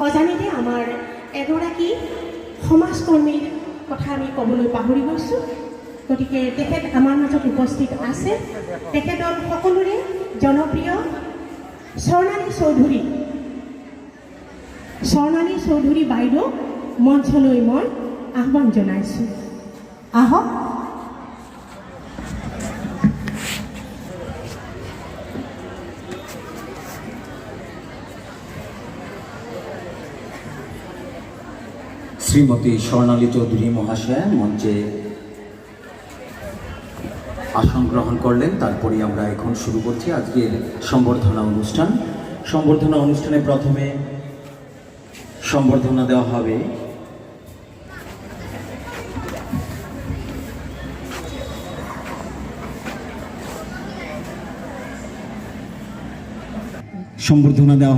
অজানিতে আমাৰ এগৰাকী সমাজকৰ্মীৰ কথা আমি ক'বলৈ পাহৰি গৈছোঁ। গতিকে তেখেত আমাৰ মাজত উপস্থিত আছে। তেখেতৰ সকলোৰে জনপ্ৰিয় স্বৰ্ণালী চৌধুৰী বাইদেউ মঞ্চলৈ মই আহ্বান জনাইছোঁ। আহক। শ্রীমতী স্বর্ণালী চৌধুরী মহাশয়া মঞ্চে আসন গ্রহণ করলেন। তারপরে আমরা এখন শুরু করছি আজকের সম্বর্ধনা অনুষ্ঠান। সম্বর্ধনা অনুষ্ঠানে প্রথমে সম্বর্ধনা দেওয়া হবে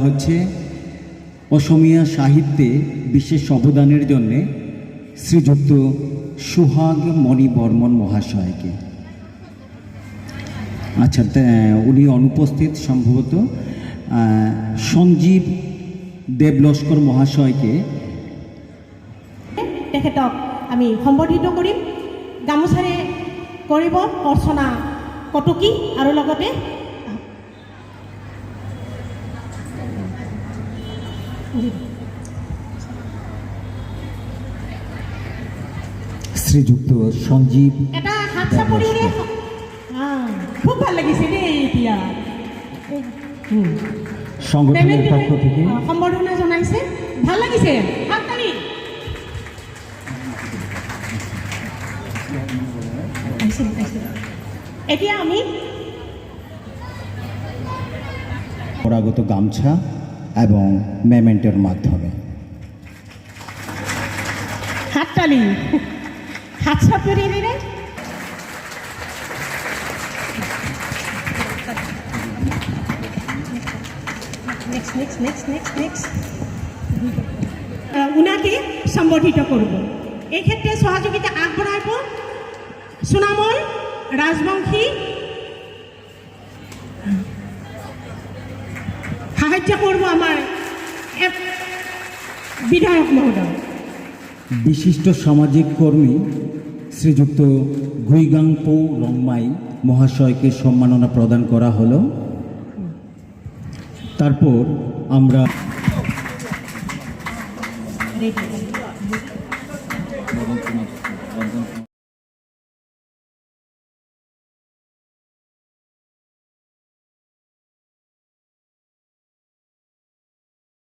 হচ্ছে অসমীয়া সাহিত্যে বিশেষ অবদানের জন্য শ্রীযুক্ত সুহাগ মণি বর্মন মহাশয়কে। আচ্ছা, উনি অনুপস্থিত সম্ভবত। সঞ্জীব দেবলস্কর মহাশয়কে তেখেতক আমি সম্বৰ্ধিত কৰিম। গামোচাৰে কৰিব অৰ্চনা কটকী আৰু লগতে শ্রীযুক্ত সঞ্জীব। এটা হাত চাপৰিৰে খুব ভাল লাগিছে দেই। এতিয়া সংগঠনের পক্ষ থেকে সম্বৰ্ধনা জনাইছে, ভাল লাগিছে। এতিয়া আমি পরাগত গামছা এবং মেমেন্টের মাধ্যমে হাততালি হাত চাপৰিৰে উনাকে সম্বৰ্ধিত কৰিব। এই ক্ষেত্রে সহযোগিতা আগবঢ়াব সোনামল রাজবংশী, সাহায্য করব আমার বিধায়ক মহোদয়। বিশিষ্ট সামাজিক কর্মী শ্রীযুক্ত গুইগাংপো রংমাই মহাশয়কে সম্মাননা প্রদান করা হলো। তারপর আমরা